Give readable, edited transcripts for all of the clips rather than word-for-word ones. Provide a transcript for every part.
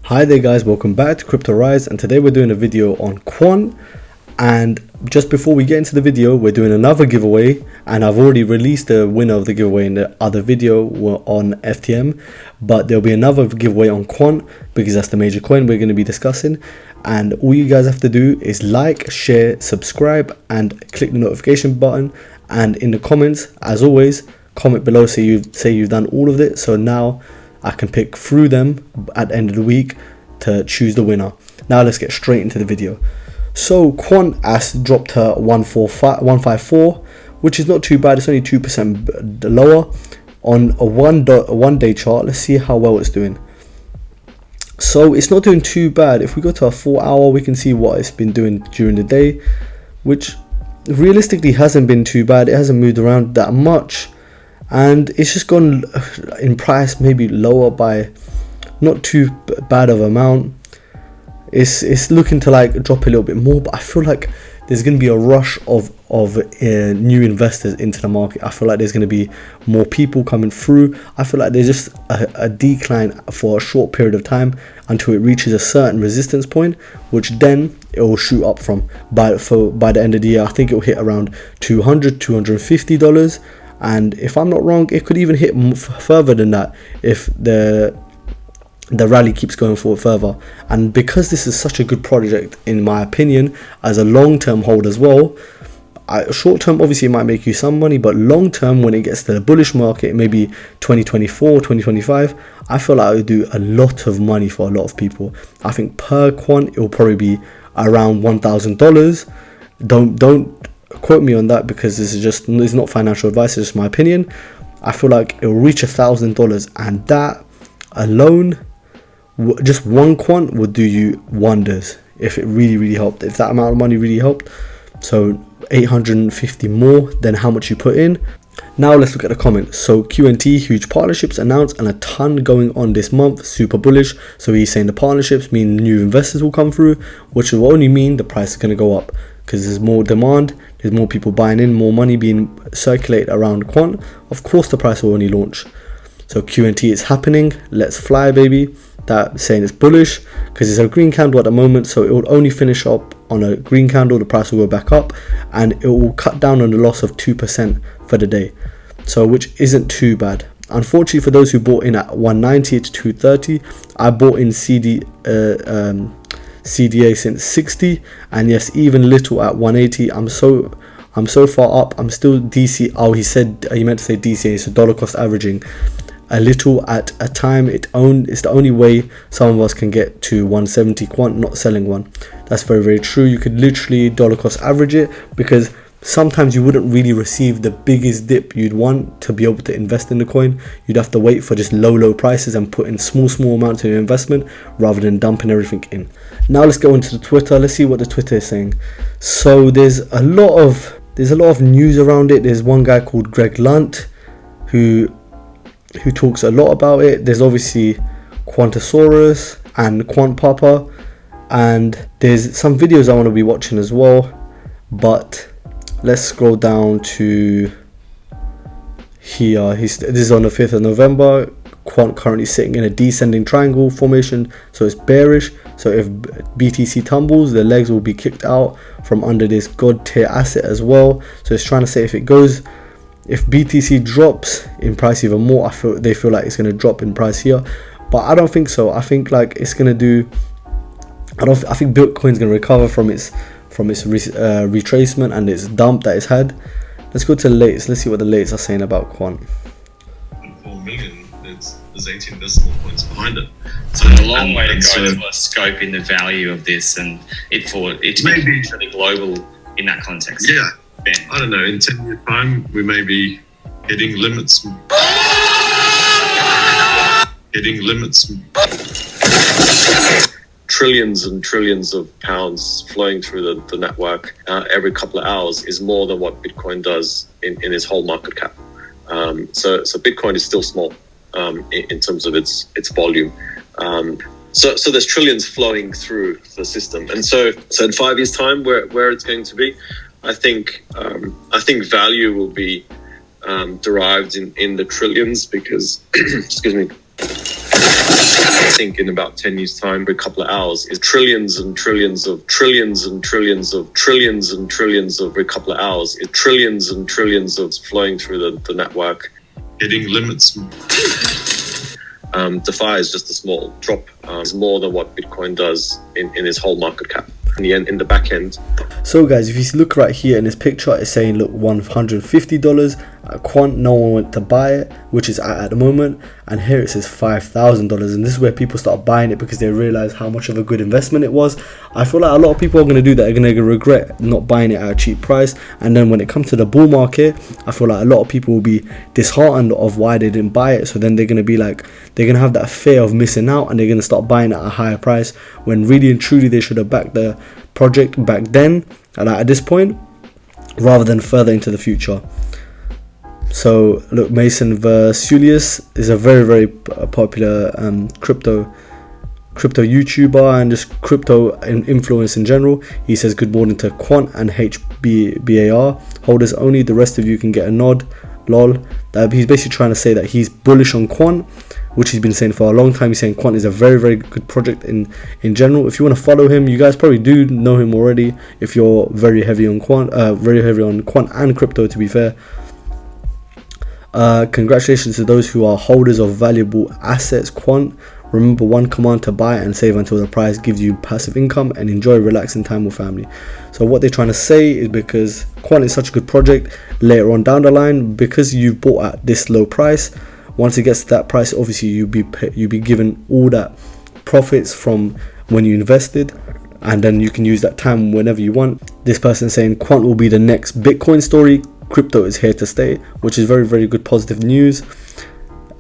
Hi there guys, welcome back to Crypto Rise, and today we're doing a video on Quant. And just before we get into the video, we're doing another giveaway, and I've already released the winner of the giveaway in the other video on FTM, but there'll be another giveaway on Quant because that's the major coin we're going to be discussing. And all you guys have to do is like, share, subscribe, and click the notification button. And in the comments, as always, comment below say you've done all of it, so now I can pick through them at the end of the week to choose the winner. Now let's get straight into the video. So Quant has dropped her 154, which is not too bad. It's only 2% lower on a one day chart. Let's see how well it's doing. So it's not doing too bad. If we go to a 4 hour, we can see what it's been doing during the day, which realistically hasn't been too bad. It hasn't moved around that much, and it's just gone in price maybe lower by not too bad of amount. It's looking to like drop a little bit more, but I feel like there's going to be a rush of new investors into the market. I feel like there's going to be more people coming through. I feel like there's just a decline for a short period of time until it reaches a certain resistance point, which then it will shoot up from. By the end of the year, I think it will hit around $250. And if I'm not wrong, it could even hit further than that if the rally keeps going forward further. And because this is such a good project, in my opinion, as a long-term hold as well, short-term obviously it might make you some money, but long-term, when it gets to the bullish market, maybe 2024, 2025, I feel like it would do a lot of money for a lot of people. I think per Quant, it will probably be around $1,000. Don't quote me on that, because it's not financial advice, it's just my opinion. I feel like it will reach $1,000, and that alone, just one Quant would do you wonders if it really helped, if that amount of money really helped. So 850 more than how much you put in. Now let's look at the comments. So QNT, huge partnerships announced and a ton going on this month, super bullish. So he's saying the partnerships mean new investors will come through, which will only mean the price is going to go up because there's more demand, there's more people buying in, more money being circulated around Quant. Of course the price will only launch. So QNT is happening, let's fly baby. That saying it's bullish because it's a green candle at the moment, so it will only finish up on a green candle, the price will go back up, and it will cut down on the loss of 2% for the day, so which isn't too bad. Unfortunately for those who bought in at 190 to 230, I bought in CDA since 60, and yes, even little at 180. I'm so far up. I'm still DC. Oh, he meant to say DCA, so dollar cost averaging a little at a time. It's the only way some of us can get to 170 Quant, not selling one. That's very true. You could literally dollar cost average it, because sometimes you wouldn't really receive the biggest dip you'd want to be able to invest in the coin. You'd have to wait for just low prices and put in small amounts of your investment rather than dumping everything in. Now let's go into the Twitter. Let's see what the Twitter is saying. So there's a lot of news around it. There's one guy called Greg Lunt who talks a lot about it. There's obviously Quantosaurus and Quant Papa, and there's some videos I want to be watching as well. But let's scroll down to here. This is on the 5th of November. Quant currently sitting in a descending triangle formation, so it's bearish. So if BTC tumbles, the legs will be kicked out from under this god tier asset as well. So it's trying to say if BTC drops in price even more, they feel like it's going to drop in price here, but I don't think so. I think like it's going to do. I think Bitcoin's going to recover from its retracement and its dump that it's had. Let's go to the latest. Let's see what the latest are saying about Quant. 4 million. There's 18 decimal points behind it. So a long way to go for scoping the value of this, and it to be truly global in that context. Yeah. I don't know, in 10 years time we may be hitting limits trillions and trillions of pounds flowing through the network every couple of hours is more than what Bitcoin does in its whole market cap. So Bitcoin is still small in terms of its volume. So there's trillions flowing through the system, and so in 5 years time where it's going to be, I think value will be derived in the trillions, because excuse me, I think in about 10 years' time, every couple of hours is trillions and trillions of trillions and trillions of trillions and trillions of every couple of hours is trillions and trillions of flowing through the network. Hitting limits. DeFi is just a small drop. It's more than what Bitcoin does in its whole market cap. In the back end. So guys, if you look right here in this picture, it's saying look $150 at Quant. No one went to buy it, which is at the moment, and here it says $5,000, and this is where people start buying it because they realize how much of a good investment it was. I feel like a lot of people are going to do that. They're going to regret not buying it at a cheap price, and then when it comes to the bull market, I feel like a lot of people will be disheartened of why they didn't buy it. So then they're going to be like, they're going to have that fear of missing out, and they're going to start buying it at a higher price when really and truly they should have backed the project back then and at this point rather than further into the future. So look, Mason Versulius is a very popular crypto YouTuber and just crypto influence in general. He says good morning to Quant and HBAR holders only, the rest of you can get a nod, lol. He's basically trying to say that he's bullish on Quant, which he's been saying for a long time. He's saying Quant is a very good project in general. If you want to follow him, you guys probably do know him already if you're very heavy on Quant and crypto, to be fair. Congratulations to those who are holders of valuable assets. Quant, remember one command to buy and save until the price gives you passive income and enjoy relaxing time with family. So what they're trying to say is because Quant is such a good project, later on down the line, because you've bought at this low price, once it gets to that price, obviously you'll be given all that profits from when you invested, and then you can use that time whenever you want. This person saying Quant will be the next Bitcoin story. Crypto is here to stay, which is very good positive news.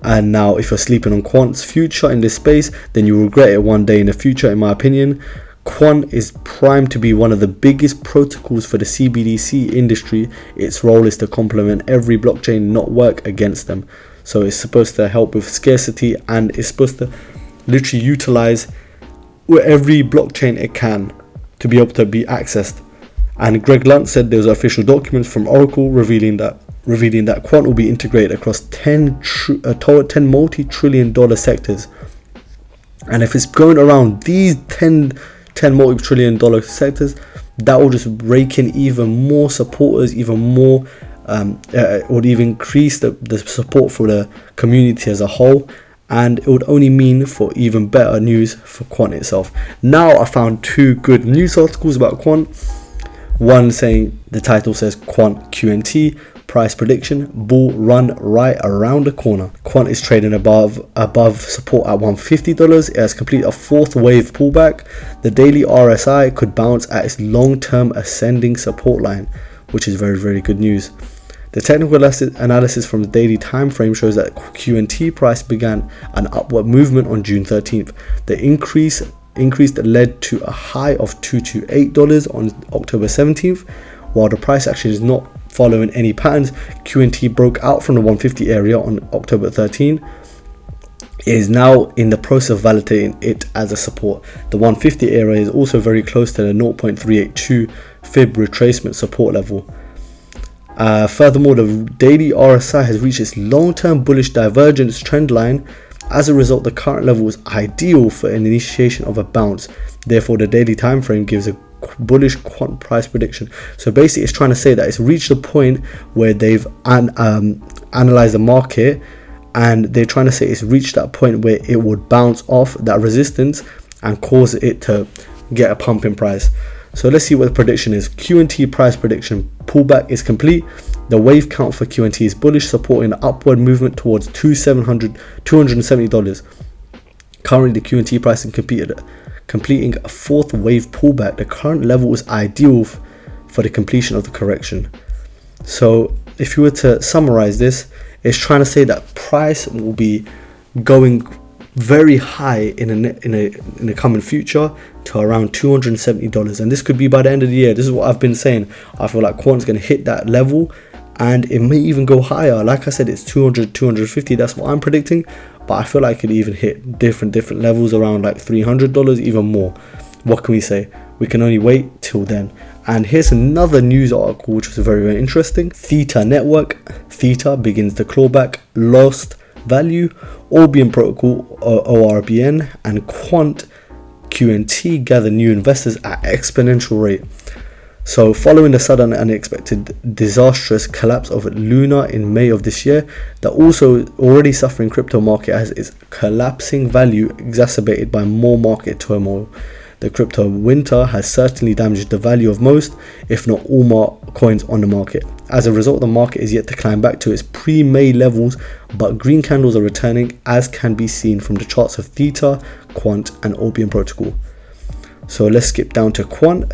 And now if you're sleeping on Quant's future in this space, then you will regret it one day in the future, in my opinion. Quant is primed to be one of the biggest protocols for the CBDC industry. Its role is to complement every blockchain, not work against them. So it's supposed to help with scarcity, and it's supposed to literally utilize every blockchain it can to be able to be accessed. And Greg Lunt said there was official documents from Oracle revealing that Quant will be integrated across 10 multi-trillion-dollar sectors. And if it's going around these 10 multi-trillion-dollar sectors, that will just rake in even more supporters, even more. Would even increase the support for the community as a whole, and it would only mean for even better news for Quant itself. Now I found two good news articles about Quant. One saying, the title says Quant Qnt price prediction, bull run right around the corner. Quant is trading above support at $150. It has completed a fourth wave pullback. The daily RSI could bounce at its long-term ascending support line, which is very good news. The technical analysis from the daily time frame shows that QNT price began an upward movement on June 13th. The increase led to a high of $228 on October 17th. While the price action is not following any patterns, QNT broke out from the 150 area on October 13th. It is now in the process of validating it as a support. The 150 area is also very close to the 0.382 fib retracement support level. Furthermore, the daily RSI has reached its long-term bullish divergence trend line. As a result, the current level is ideal for an initiation of a bounce. Therefore, the daily time frame gives a bullish Quant price prediction. So basically, it's trying to say that it's reached a point where they've analyzed the market, and they're trying to say it's reached that point where it would bounce off that resistance and cause it to get a pump in price. So let's see what the prediction is. QNT price prediction pullback is complete. The wave count for QNT is bullish, supporting an upward movement towards $270. Currently, the QNT price is completing a fourth wave pullback. The current level is ideal for the completion of the correction. So if you were to summarize this, it's trying to say that price will be going very high in the coming future to around $270, and this could be by the end of the year. This is what I've been saying. I feel like Quant's going to hit that level, and it may even go higher. Like I said, it's 250. That's what I'm predicting, but I feel like it could even hit different levels around like $300, even more. What can we say? We can only wait till then. And here's another news article which was very interesting. Theta Network. Theta begins the clawback lost value, Orbium Protocol, ORBN, and Quant Qnt gather new investors at exponential rate. So following the sudden unexpected disastrous collapse of Luna in May of this year, the also already suffering crypto market has its collapsing value exacerbated by more market turmoil. The crypto winter has certainly damaged the value of most, if not all coins on the market. As a result, the market is yet to climb back to its pre-May levels, but green candles are returning, as can be seen from the charts of Theta, Quant, and Orbium Protocol. So let's skip down to Quant.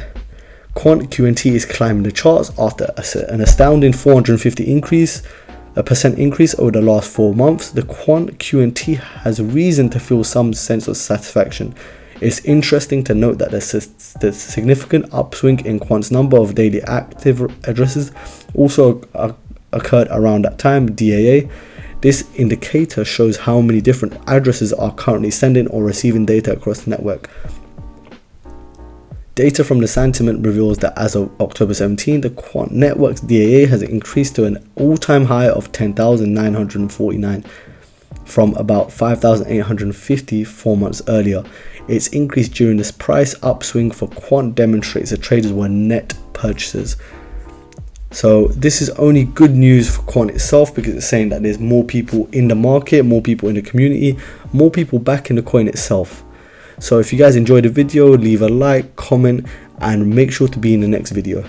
Quant Qnt is climbing the charts after an astounding 450% increase over the last 4 months. The Quant Qnt has reason to feel some sense of satisfaction. It's interesting to note that the significant upswing in Quant's number of daily active addresses also occurred around that time, DAA. This indicator shows how many different addresses are currently sending or receiving data across the network. Data from the sentiment reveals that as of October 17, the Quant Network's DAA has increased to an all-time high of 10,949 from about 5,850 4 months earlier. Its increase during this price upswing for Quant demonstrates that traders were net purchasers. So this is only good news for Quant itself, because it's saying that there's more people in the market, more people in the community, more people back in the coin itself. So if you guys enjoyed the video, leave a like, comment, and make sure to be in the next video.